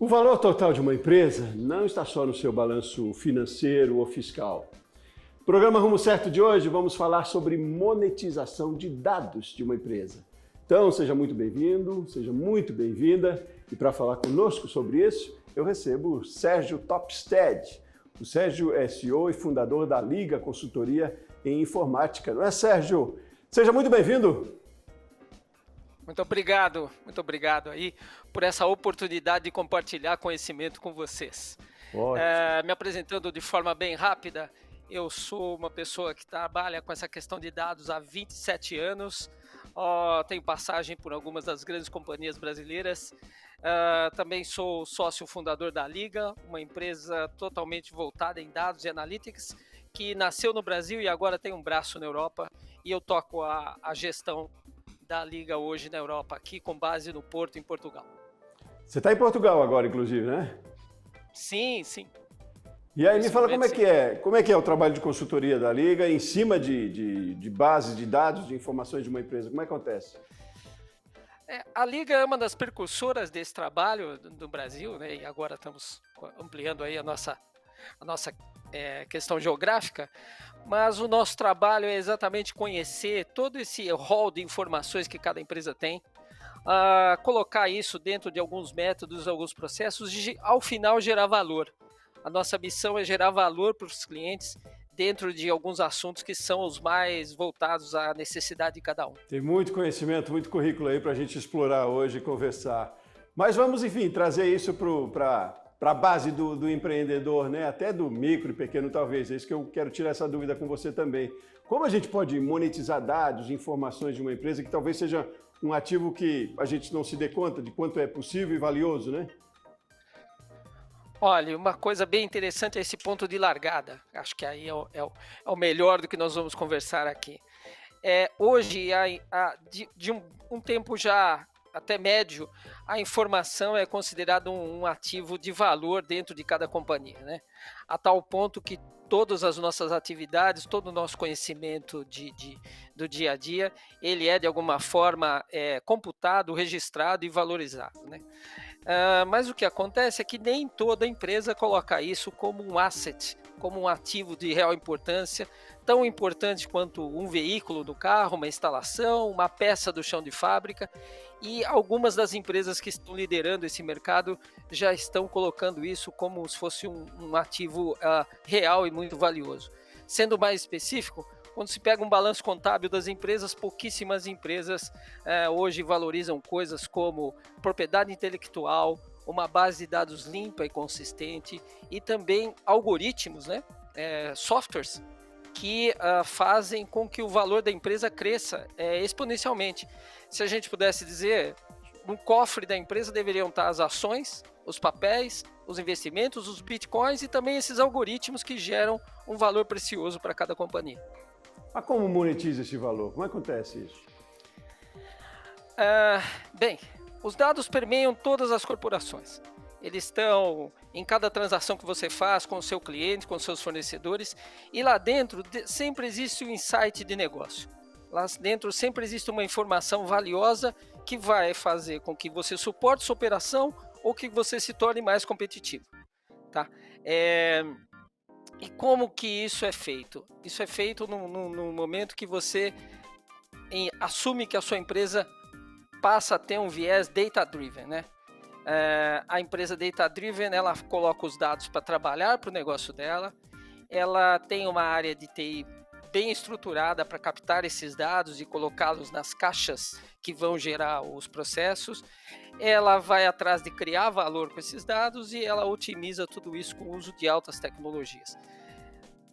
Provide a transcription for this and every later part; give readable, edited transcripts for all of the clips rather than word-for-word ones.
O valor total de uma empresa não está só no seu balanço financeiro ou fiscal. No programa Rumo Certo de hoje, vamos falar sobre monetização de dados de uma empresa. Então, seja muito bem-vindo, seja muito bem-vinda. E para falar conosco sobre isso, eu recebo o Sérgio Topstead. O Sérgio é CEO e fundador da Liga Consultoria em Informática. Não é, Sérgio? Seja muito bem-vindo. Muito obrigado aí por essa oportunidade de compartilhar conhecimento com vocês. Me apresentando de forma bem rápida, eu sou uma pessoa que trabalha com essa questão de dados há 27 anos, tenho passagem por algumas das grandes companhias brasileiras, também sou sócio fundador da Liga, uma empresa totalmente voltada em dados e analytics, que nasceu no Brasil e agora tem um braço na Europa, e eu toco a gestão da Liga hoje na Europa, aqui com base no Porto, em Portugal. Você está em Portugal agora, inclusive, né? Sim. E aí, me fala como é que é o trabalho de consultoria da Liga em cima de bases de dados, de informações de uma empresa. Como é que acontece? A Liga é uma das precursoras desse trabalho no Brasil, né? E agora estamos ampliando aí a nossa questão geográfica, mas o nosso trabalho é exatamente conhecer todo esse rol de informações que cada empresa tem, colocar isso dentro de alguns métodos, alguns processos e ao final gerar valor. A nossa missão é gerar valor para os clientes dentro de alguns assuntos que são os mais voltados à necessidade de cada um. Tem muito conhecimento, muito currículo aí para a gente explorar hoje e conversar. Mas vamos, enfim, trazer isso para a base do empreendedor, né? Até do micro e pequeno, talvez. É isso que eu quero tirar essa dúvida com você também. Como a gente pode monetizar dados, informações de uma empresa que talvez seja um ativo que a gente não se dê conta de quanto é possível e valioso, né? Olha, uma coisa bem interessante é esse ponto de largada. Acho que aí é o melhor do que nós vamos conversar aqui. Hoje, de um tempo já até médio, a informação é considerada um ativo de valor dentro de cada companhia, né? A tal ponto que todas as nossas atividades, todo o nosso conhecimento do dia a dia, ele é de alguma forma computado, registrado e valorizado, né? Mas o que acontece é que nem toda empresa coloca isso como um asset, como um ativo de real importância, tão importante quanto um veículo do carro, uma instalação, uma peça do chão de fábrica, e algumas das empresas que estão liderando esse mercado já estão colocando isso como se fosse um ativo real e muito valioso. Sendo mais específico, quando se pega um balanço contábil das empresas, pouquíssimas empresas hoje valorizam coisas como propriedade intelectual, uma base de dados limpa e consistente e também algoritmos, né? Softwares que fazem com que o valor da empresa cresça exponencialmente. Se a gente pudesse dizer, no cofre da empresa deveriam estar as ações, os papéis, os investimentos, os bitcoins e também esses algoritmos que geram um valor precioso para cada companhia. Mas como monetiza esse valor? Como acontece isso? Bem, os dados permeiam todas as corporações. Eles estão em cada transação que você faz com o seu cliente, com os seus fornecedores, e lá dentro sempre existe um insight de negócio. Lá dentro sempre existe uma informação valiosa que vai fazer com que você suporte sua operação ou que você se torne mais competitivo. Tá? E como que isso é feito? Isso é feito no momento que você assume que a sua empresa passa a ter um viés data-driven, né? A empresa data-driven, ela coloca os dados para trabalhar para o negócio dela, ela tem uma área de TI bem estruturada para captar esses dados e colocá-los nas caixas que vão gerar os processos, ela vai atrás de criar valor com esses dados e ela otimiza tudo isso com o uso de altas tecnologias.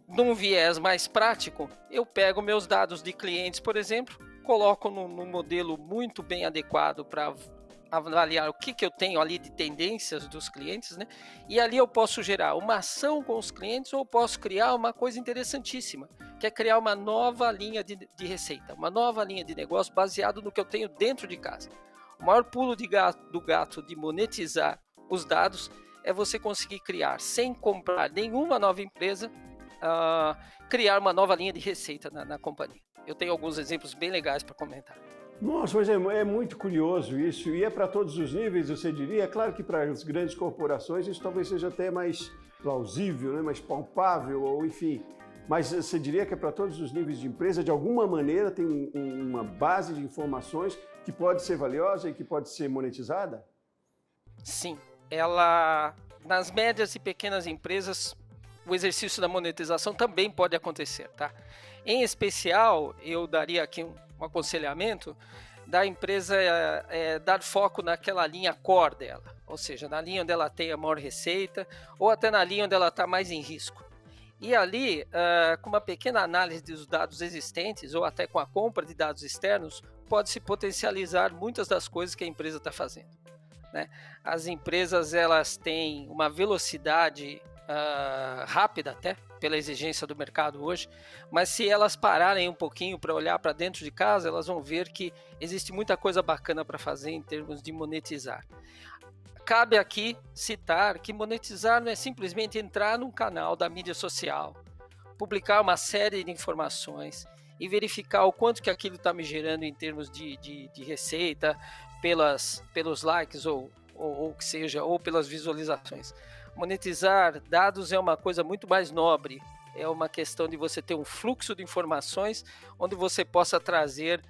Num viés mais prático, eu pego meus dados de clientes, por exemplo, coloco num modelo muito bem adequado para avaliar o que eu tenho ali de tendências dos clientes, né? E ali eu posso gerar uma ação com os clientes ou posso criar uma coisa interessantíssima, que é criar uma nova linha de receita, uma nova linha de negócio baseado no que eu tenho dentro de casa. O maior pulo do gato de monetizar os dados é você conseguir criar, sem comprar nenhuma nova empresa, criar uma nova linha de receita na companhia. Eu tenho alguns exemplos bem legais para comentar. Nossa, mas é muito curioso isso, e é para todos os níveis, você diria. É claro que para as grandes corporações isso talvez seja até mais plausível, né? Mais palpável, ou enfim. Mas você diria que é para todos os níveis de empresa, de alguma maneira tem uma base de informações que pode ser valiosa e que pode ser monetizada? Sim, nas médias e pequenas empresas, o exercício da monetização também pode acontecer, tá? Em especial, eu daria aqui um aconselhamento da empresa dar foco naquela linha core dela, ou seja, na linha onde ela tem a maior receita, ou até na linha onde ela está mais em risco. E ali, com uma pequena análise dos dados existentes, ou até com a compra de dados externos, pode-se potencializar muitas das coisas que a empresa está fazendo, né? As empresas elas têm uma velocidade rápida até, pela exigência do mercado hoje, mas se elas pararem um pouquinho para olhar para dentro de casa, elas vão ver que existe muita coisa bacana para fazer em termos de monetizar. Cabe aqui citar que monetizar não é simplesmente entrar num canal da mídia social, publicar uma série de informações e verificar o quanto que aquilo está me gerando em termos de receita, pelos likes ou que seja, ou pelas visualizações. Monetizar dados é uma coisa muito mais nobre, é uma questão de você ter um fluxo de informações onde você possa trazer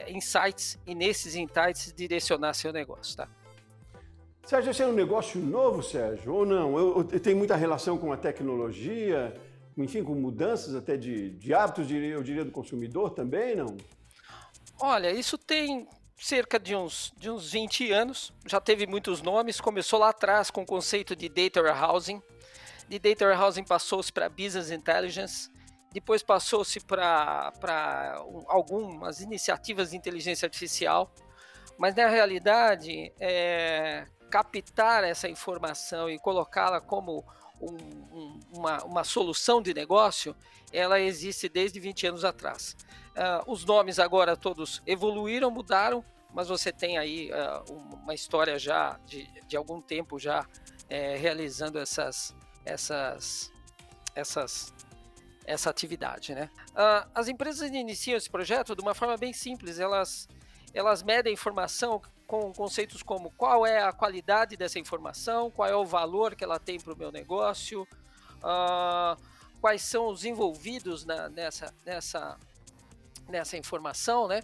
insights e nesses insights direcionar seu negócio, tá? Sérgio, esse é um negócio novo, Sérgio, ou não? Eu tem muita relação com a tecnologia, enfim, com mudanças até de hábitos, eu diria, do consumidor também, não? Olha, isso tem cerca de uns 20 anos, já teve muitos nomes, começou lá atrás com o conceito de Data Warehousing, de Data Warehousing passou-se para Business Intelligence, depois passou-se para algumas iniciativas de inteligência artificial, mas na realidade, captar essa informação e colocá-la como uma solução de negócio, ela existe desde 20 anos atrás. Os nomes agora todos evoluíram, mudaram, mas você tem aí uma história já de algum tempo já realizando essa atividade, né? As empresas iniciam esse projeto de uma forma bem simples, elas medem a informação com conceitos como qual é a qualidade dessa informação, qual é o valor que ela tem para o meu negócio, quais são os envolvidos nessa informação, né?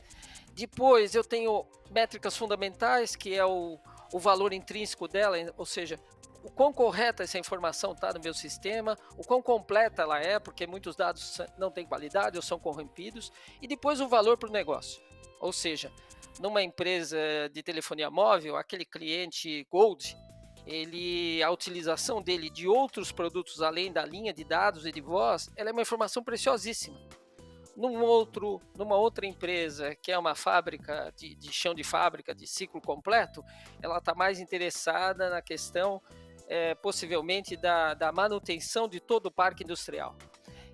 Depois eu tenho métricas fundamentais, que é o valor intrínseco dela, ou seja, o quão correta essa informação está no meu sistema, o quão completa ela é, porque muitos dados não têm qualidade ou são corrompidos, e depois o valor para o negócio, ou seja, numa empresa de telefonia móvel, aquele cliente Gold, a utilização dele de outros produtos além da linha de dados e de voz, ela é uma informação preciosíssima. Numa outra empresa, que é uma fábrica de chão de fábrica, de ciclo completo, ela está mais interessada na questão, possivelmente, da manutenção de todo o parque industrial.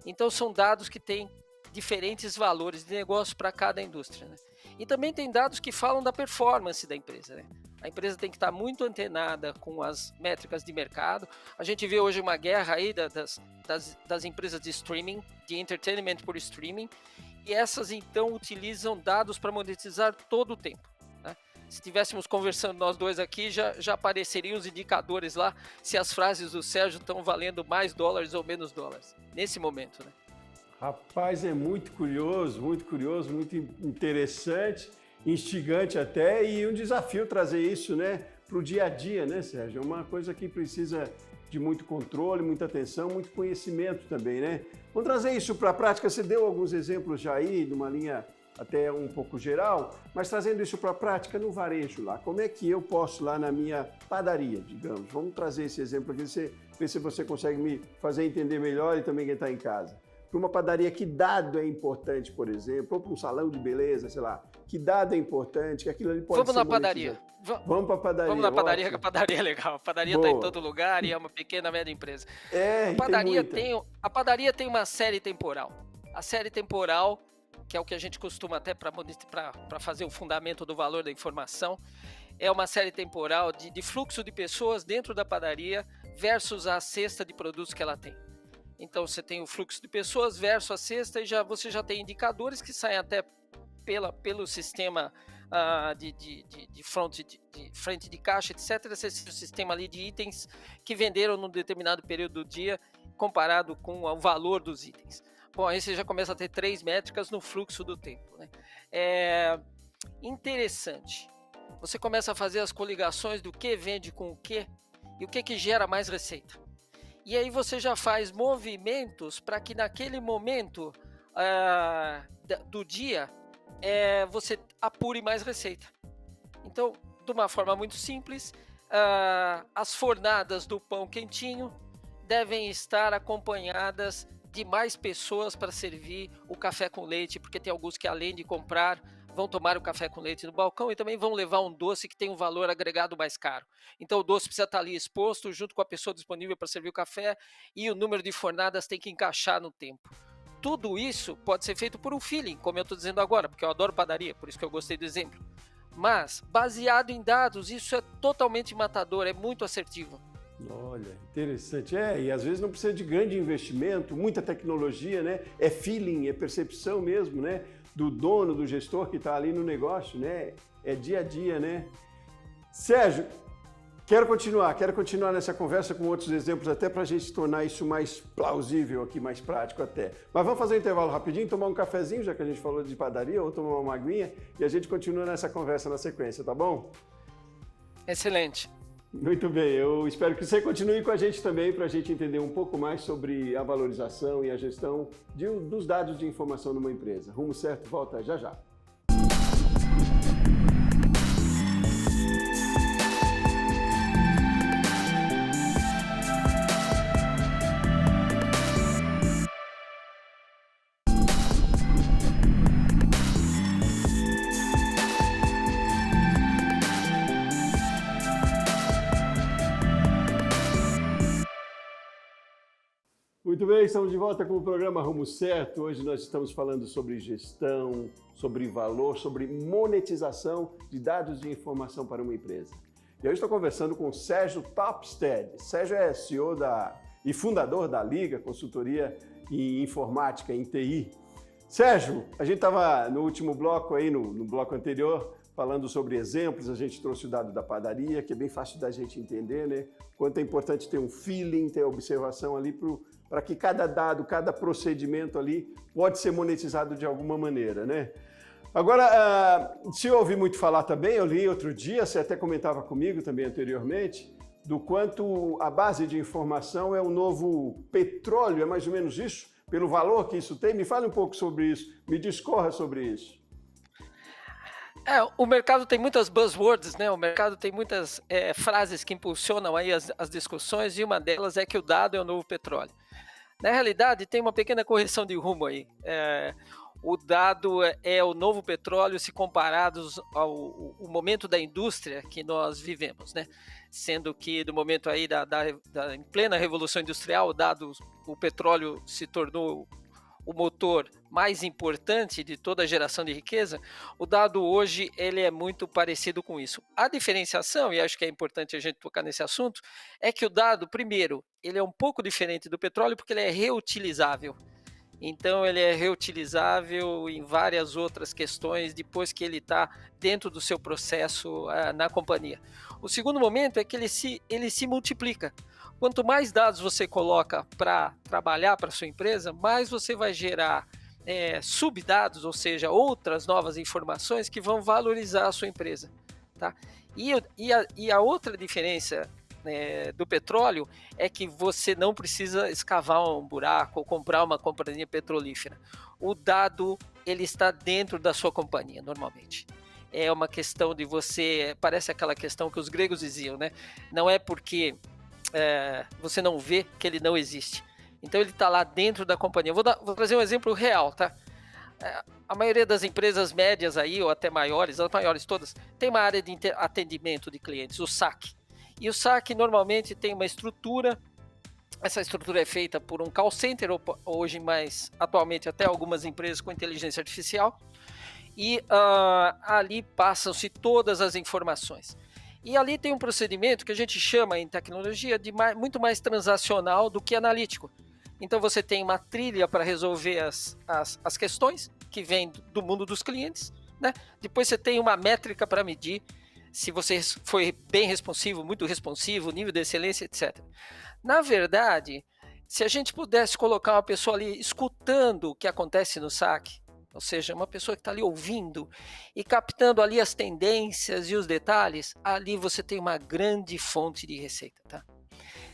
Então, são dados que têm diferentes valores de negócio para cada indústria, né? E também tem dados que falam da performance da empresa, né? A empresa tem que estar muito antenada com as métricas de mercado. A gente vê hoje uma guerra aí das empresas de streaming, de entertainment por streaming, e essas então utilizam dados para monetizar todo o tempo, né? Se estivéssemos conversando nós dois aqui, já apareceriam os indicadores lá se as frases do Sérgio estão valendo mais dólares ou menos dólares, nesse momento, né? Rapaz, é muito curioso, muito interessante, instigante até, e um desafio trazer isso, né, para o dia a dia, né, Sérgio? É uma coisa que precisa de muito controle, muita atenção, muito conhecimento também, né? Vamos trazer isso para a prática. Você deu alguns exemplos já aí, numa linha até um pouco geral, mas trazendo isso para a prática no varejo lá. Como é que eu posso lá na minha padaria, digamos? Vamos trazer esse exemplo aqui, ver se você consegue me fazer entender melhor e também quem está em casa. Para uma padaria, que dado é importante, por exemplo, ou para um salão de beleza, sei lá, que dado é importante, que aquilo ali pode ser monetizado. Vamos para a padaria. Vamos na padaria, que a padaria é legal. A padaria está em todo lugar e é uma pequena, média empresa. A padaria tem uma série temporal. A série temporal, que é o que a gente costuma até para fazer o fundamento do valor da informação, é uma série temporal de fluxo de pessoas dentro da padaria versus a cesta de produtos que ela tem. Então você tem o fluxo de pessoas versus a cesta e você já tem indicadores que saem até pelo sistema de frente de caixa, etc. Esse é o sistema ali de itens que venderam num determinado período do dia comparado com o valor dos itens. Bom, aí você já começa a ter 3 métricas no fluxo do tempo, né? Interessante. Você começa a fazer as coligações do que vende com o que e o que gera mais receita. E aí você já faz movimentos para que naquele momento do dia você apure mais receita. Então, de uma forma muito simples, as fornadas do pão quentinho devem estar acompanhadas de mais pessoas para servir o café com leite, porque tem alguns que, além de comprar, vão tomar o café com leite no balcão e também vão levar um doce que tem um valor agregado mais caro. Então o doce precisa estar ali exposto junto com a pessoa disponível para servir o café e o número de fornadas tem que encaixar no tempo. Tudo isso pode ser feito por um feeling, como eu estou dizendo agora, porque eu adoro padaria, por isso que eu gostei do exemplo. Mas, baseado em dados, isso é totalmente matador, é muito assertivo. Olha, interessante. E às vezes não precisa de grande investimento, muita tecnologia, né? É feeling, é percepção mesmo, né? Do dono, do gestor que está ali no negócio, né? É dia a dia, né? Sérgio, quero continuar nessa conversa com outros exemplos até para a gente tornar isso mais plausível aqui, mais prático até. Mas vamos fazer um intervalo rapidinho, tomar um cafezinho, já que a gente falou de padaria, ou tomar uma aguinha, e a gente continua nessa conversa na sequência, tá bom? Excelente. Muito bem, eu espero que você continue com a gente também para a gente entender um pouco mais sobre a valorização e a gestão dos dados de informação numa empresa. Rumo Certo volta já já. Muito bem, estamos de volta com o programa Rumo Certo. Hoje nós estamos falando sobre gestão, sobre valor, sobre monetização de dados de informação para uma empresa. E hoje estou conversando com o Sérgio Topstead. Sérgio é CEO e fundador da Liga, consultoria em informática, em TI. Sérgio, a gente estava no último bloco aí, no bloco anterior, falando sobre exemplos, a gente trouxe o dado da padaria, que é bem fácil da gente entender, né? Quanto é importante ter um feeling, ter observação ali para que cada dado, cada procedimento ali pode ser monetizado de alguma maneira, né? Agora, se eu ouvi muito falar também, eu li outro dia, você até comentava comigo também anteriormente, do quanto a base de informação é o novo petróleo, é mais ou menos isso? Pelo valor que isso tem? Me fale um pouco sobre isso, me discorra sobre isso. O mercado tem muitas buzzwords, né? O mercado tem muitas frases que impulsionam aí as discussões e uma delas é que o dado é o novo petróleo. Na realidade, tem uma pequena correção de rumo aí. O dado é o novo petróleo se comparados ao momento da indústria que nós vivemos, né? Sendo que no momento aí em plena revolução industrial, o petróleo se tornou o motor mais importante de toda a geração de riqueza, o dado hoje ele é muito parecido com isso. A diferenciação, e acho que é importante a gente tocar nesse assunto, é que o dado, primeiro, ele é um pouco diferente do petróleo porque ele é reutilizável. Então ele é reutilizável em várias outras questões depois que ele está dentro do seu processo na companhia. O segundo momento é que ele se multiplica. Quanto mais dados você coloca para trabalhar para a sua empresa, mais você vai gerar subdados, ou seja, outras novas informações que vão valorizar a sua empresa. Tá? E a outra diferença do petróleo é que você não precisa escavar um buraco ou comprar uma companhia petrolífera. O dado ele está dentro da sua companhia, normalmente. É uma questão de parece aquela questão que os gregos diziam, né? Não é porque você não vê que ele não existe. Então ele está lá dentro da companhia. Vou trazer um exemplo real, tá? A maioria das empresas médias aí, ou até maiores, as maiores todas, tem uma área de atendimento de clientes, o SAC. E o SAC normalmente tem uma estrutura, essa estrutura é feita por um call center, hoje mais atualmente até algumas empresas com inteligência artificial, e ali passam-se todas as informações. E ali tem um procedimento que a gente chama em tecnologia de muito mais transacional do que analítico. Então você tem uma trilha para resolver as questões que vêm do mundo dos clientes, né? Depois você tem uma métrica para medir se você foi bem responsivo, muito responsivo, nível de excelência, etc. Na verdade, se a gente pudesse colocar uma pessoa ali escutando o que acontece no saque, ou seja, uma pessoa que está ali ouvindo e captando ali as tendências e os detalhes, ali você tem uma grande fonte de receita, tá?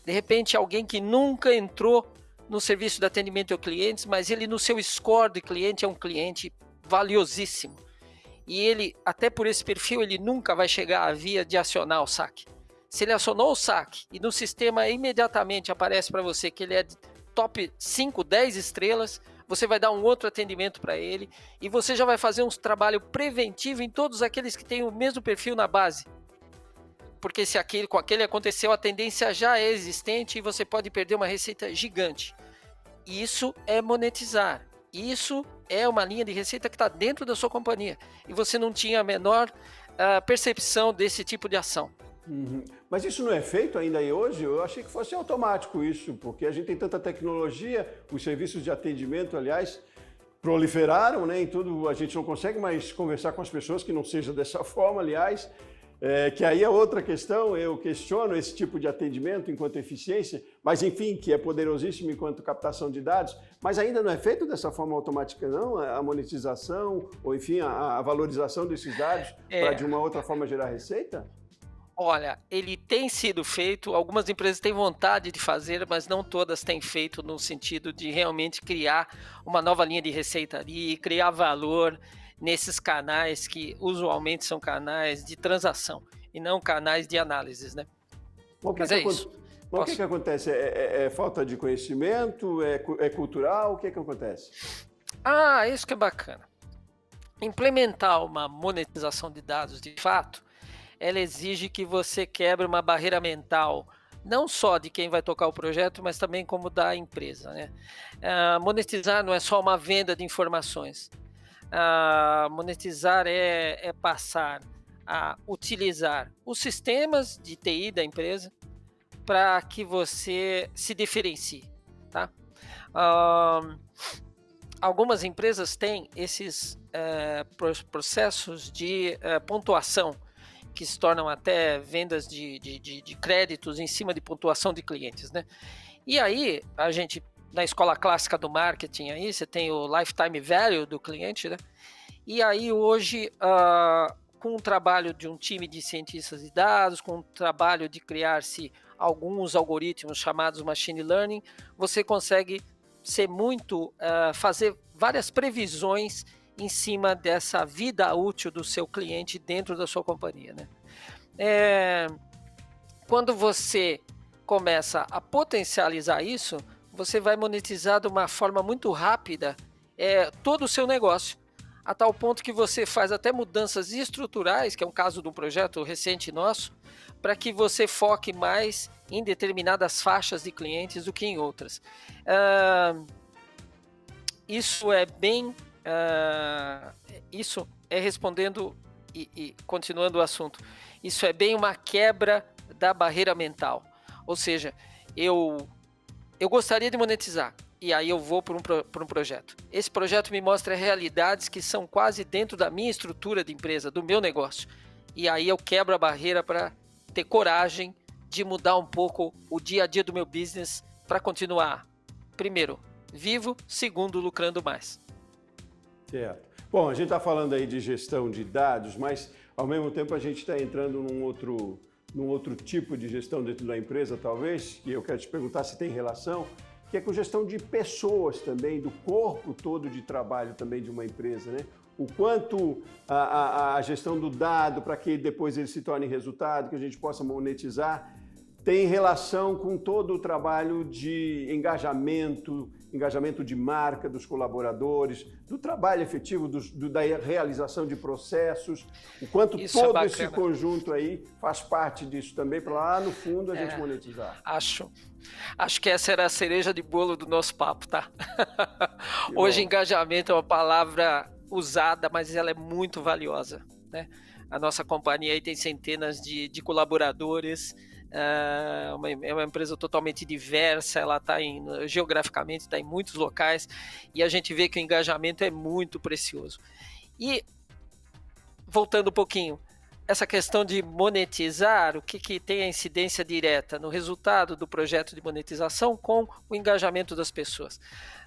De repente, alguém que nunca entrou no serviço de atendimento ao clientes, mas ele no seu score de cliente é um cliente valiosíssimo. E ele, até por esse perfil, ele nunca vai chegar à via de acionar o saque. Se ele acionou o saque e no sistema imediatamente aparece para você que ele é top 5, 10 estrelas, você vai dar um outro atendimento para ele e você já vai fazer um trabalho preventivo em todos aqueles que têm o mesmo perfil na base. Porque se com aquele aconteceu, a tendência já é existente e você pode perder uma receita gigante. Isso é monetizar. Isso é uma linha de receita que está dentro da sua companhia. E você não tinha a menor percepção desse tipo de ação. Uhum. Mas isso não é feito ainda aí hoje? Eu achei que fosse automático isso, porque a gente tem tanta tecnologia, os serviços de atendimento, aliás, proliferaram, né? Em tudo, a gente não consegue mais conversar com as pessoas que não seja dessa forma, aliás. Que aí é outra questão, eu questiono esse tipo de atendimento enquanto eficiência, mas enfim, que é poderosíssimo enquanto captação de dados, mas ainda não é feito dessa forma automática não, a monetização, ou enfim, a valorização desses dados para de uma outra forma gerar receita? Olha, ele tem sido feito, algumas empresas têm vontade de fazer, mas não todas têm feito no sentido de realmente criar uma nova linha de receita ali, criar valor nesses canais que usualmente são canais de transação e não canais de análises, né? Mas é isso. Mas o que acontece? É falta de conhecimento? É cultural? O que acontece? Isso que é bacana. Implementar uma monetização de dados de fato, ela exige que você quebre uma barreira mental, não só de quem vai tocar o projeto, mas também como da empresa, né? Monetizar não é só uma venda de informações. Monetizar é passar a utilizar os sistemas de TI da empresa para que você se diferencie, tá? Algumas empresas têm esses processos de pontuação que se tornam até vendas de créditos em cima de pontuação de clientes, né? E aí a gente na escola clássica do marketing aí, você tem o lifetime value do cliente, né? E aí hoje, com o trabalho de um time de cientistas de dados, com o trabalho de criar-se alguns algoritmos chamados machine learning, você consegue fazer várias previsões em cima dessa vida útil do seu cliente dentro da sua companhia, né? Quando você começa a potencializar isso, você vai monetizar de uma forma muito rápida todo o seu negócio, a tal ponto que você faz até mudanças estruturais, que é um caso de um projeto recente nosso, para que você foque mais em determinadas faixas de clientes do que em outras. Isso é bem... isso é respondendo e continuando o assunto. Isso é bem uma quebra da barreira mental. Ou seja, eu gostaria de monetizar, e aí eu vou por um projeto. Esse projeto me mostra realidades que são quase dentro da minha estrutura de empresa, do meu negócio. E aí eu quebro a barreira para ter coragem de mudar um pouco o dia a dia do meu business para continuar, primeiro, vivo, segundo, lucrando mais. Certo. Bom, a gente está falando aí de gestão de dados, mas ao mesmo tempo a gente está entrando num outro tipo de gestão dentro da empresa, talvez, e eu quero te perguntar se tem relação, que é com gestão de pessoas também, do corpo todo de trabalho também de uma empresa, né? O quanto a gestão do dado, para que depois ele se torne resultado, que a gente possa monetizar, tem relação com todo o trabalho de engajamento de marca dos colaboradores, do trabalho efetivo, da realização de processos, o quanto isso todo esse conjunto aí faz parte disso também, para lá no fundo a gente monetizar. Acho que essa era a cereja de bolo do nosso papo, tá? Hoje engajamento é uma palavra usada, mas ela é muito valiosa, né? A nossa companhia aí tem centenas de colaboradores, é uma empresa totalmente diversa, ela está geograficamente está em muitos locais, e a gente vê que o engajamento é muito precioso. E voltando um pouquinho, essa questão de monetizar, o que tem a incidência direta no resultado do projeto de monetização com o engajamento das pessoas.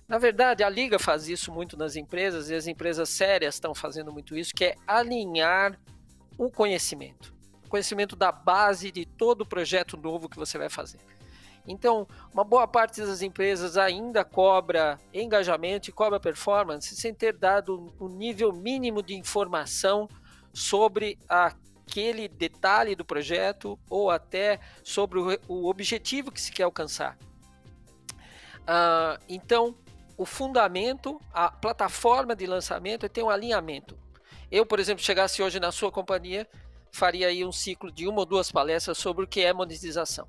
Na verdade, a Liga faz isso muito nas empresas, e as empresas sérias estão fazendo muito isso, que é alinhar o conhecimento da base de todo projeto novo que você vai fazer. Então, uma boa parte das empresas ainda cobra engajamento e cobra performance sem ter dado o nível mínimo de informação sobre aquele detalhe do projeto ou até sobre o objetivo que se quer alcançar. Então, o fundamento, a plataforma de lançamento é ter um alinhamento. Eu, por exemplo, chegasse hoje na sua companhia, faria aí um ciclo de 1 ou 2 palestras sobre o que é monetização.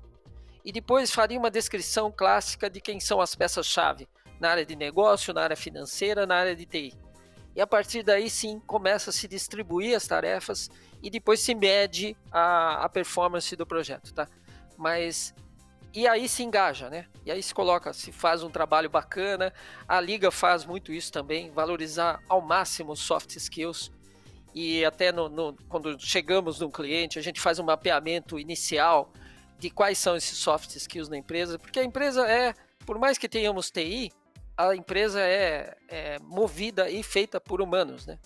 E depois faria uma descrição clássica de quem são as peças-chave na área de negócio, na área financeira, na área de TI. E a partir daí, sim, começa a se distribuir as tarefas e depois se mede a performance do projeto, tá? E aí se engaja, né? E aí se faz um trabalho bacana. A Liga faz muito isso também, valorizar ao máximo os soft skills. E até quando chegamos num cliente, a gente faz um mapeamento inicial de quais são esses soft skills na empresa, porque a empresa por mais que tenhamos TI, a empresa é movida e feita por humanos, né?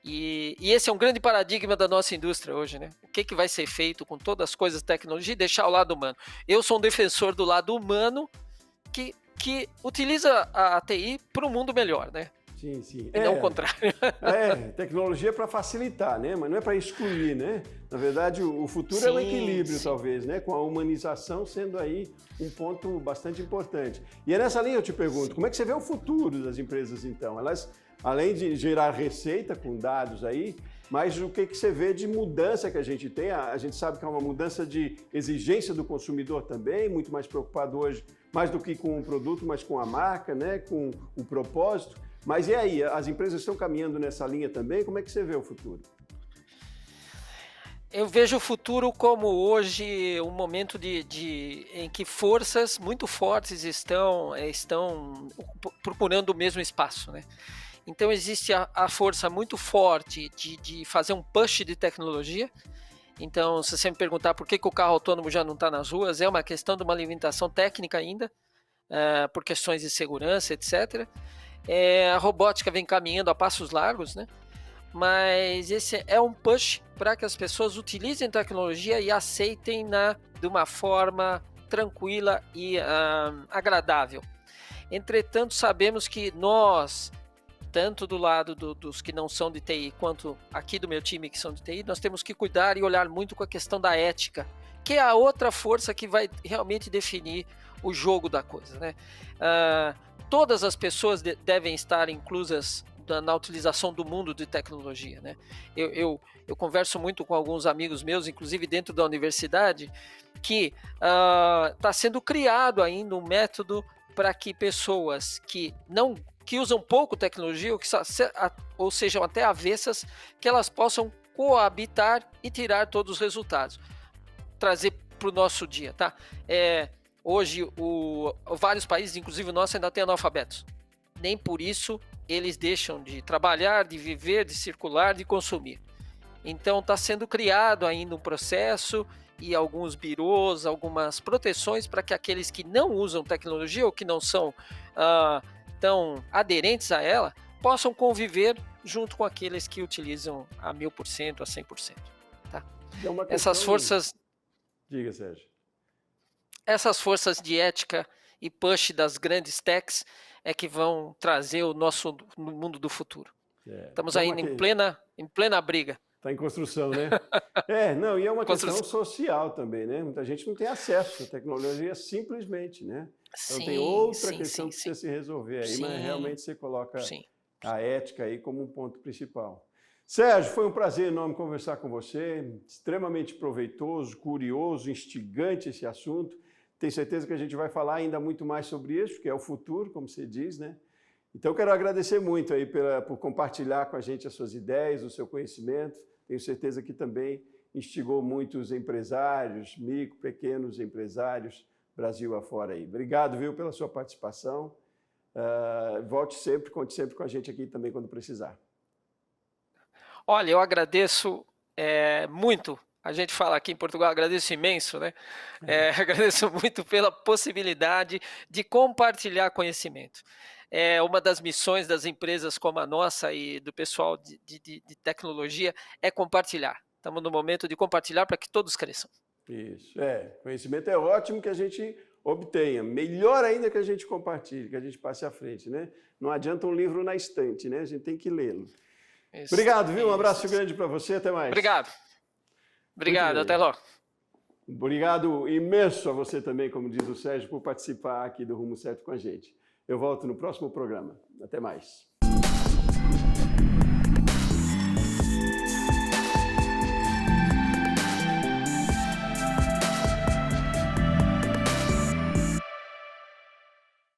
E esse é um grande paradigma da nossa indústria hoje, né? O que vai ser feito com todas as coisas de tecnologia e deixar o lado humano. Eu sou um defensor do lado humano que utiliza a TI para um mundo melhor, né? Sim, sim. E não o contrário. Tecnologia é para facilitar, né? Mas não é para excluir, né? Na verdade, o futuro é o equilíbrio, talvez, né? Com a humanização sendo aí um ponto bastante importante. E é nessa linha eu te pergunto, como é que você vê o futuro das empresas, então? Elas, além de gerar receita com dados aí, mas o que você vê de mudança que a gente tem? A gente sabe que é uma mudança de exigência do consumidor também, muito mais preocupado hoje, mais do que com o produto, mas com a marca, né? Com o propósito. Mas e aí, as empresas estão caminhando nessa linha também? Como é que você vê o futuro? Eu vejo o futuro como hoje um momento em que forças muito fortes estão procurando o mesmo espaço, né? Então existe a força muito forte de fazer um push de tecnologia. Então, se você me perguntar por que o carro autônomo já não está nas ruas, é uma questão de uma limitação técnica ainda, por questões de segurança, etc. A robótica vem caminhando a passos largos, né? Mas esse é um push para que as pessoas utilizem tecnologia e aceitem de uma forma tranquila e agradável. Entretanto, sabemos que nós, tanto do lado dos que não são de TI, quanto aqui do meu time que são de TI, nós temos que cuidar e olhar muito com a questão da ética, que é a outra força que vai realmente definir o jogo da coisa, né? Todas as pessoas devem estar inclusas na utilização do mundo de tecnologia, né? Eu converso muito com alguns amigos meus, inclusive dentro da universidade, que está sendo criado ainda um método para que pessoas que usam pouco tecnologia ou sejam até avessas, que elas possam coabitar e tirar todos os resultados, trazer para o nosso dia, tá? Hoje, vários países, inclusive o nosso, ainda tem analfabetos. Nem por isso eles deixam de trabalhar, de viver, de circular, de consumir. Então, está sendo criado ainda um processo e alguns birôs, algumas proteções para que aqueles que não usam tecnologia ou que não são tão aderentes a ela, possam conviver junto com aqueles que utilizam a 1000%, a 100%. Tá? Essas forças... Diga, Sérgio. Essas forças de ética e push das grandes techs é que vão trazer o nosso mundo do futuro. Estamos ainda em plena briga. Está em construção, né? E é uma questão social também, né? Muita gente não tem acesso à tecnologia simplesmente, né? Então tem outra questão que precisa se resolver aí, mas realmente você coloca a ética aí como um ponto principal. Sérgio, foi um prazer enorme conversar com você, extremamente proveitoso, curioso, instigante esse assunto. Tenho certeza que a gente vai falar ainda muito mais sobre isso, que é o futuro, como você diz, né? Então, quero agradecer muito aí por compartilhar com a gente as suas ideias, o seu conhecimento. Tenho certeza que também instigou muitos empresários, micro, pequenos empresários, Brasil afora aí. Obrigado, viu, pela sua participação. Volte sempre, conte sempre com a gente aqui também quando precisar. Olha, eu agradeço muito. A gente fala aqui em Portugal, agradeço imenso, né? Agradeço muito pela possibilidade de compartilhar conhecimento. Uma das missões das empresas como a nossa e do pessoal de tecnologia é compartilhar. Estamos no momento de compartilhar para que todos cresçam. Isso, conhecimento é ótimo que a gente obtenha, melhor ainda que a gente compartilhe, que a gente passe à frente, né? Não adianta um livro na estante, né? A gente tem que lê-lo. Obrigado, viu? Um abraço grande para você, até mais. Obrigado, até logo. Obrigado imenso a você também, como diz o Sérgio, por participar aqui do Rumo Certo com a gente. Eu volto no próximo programa. Até mais.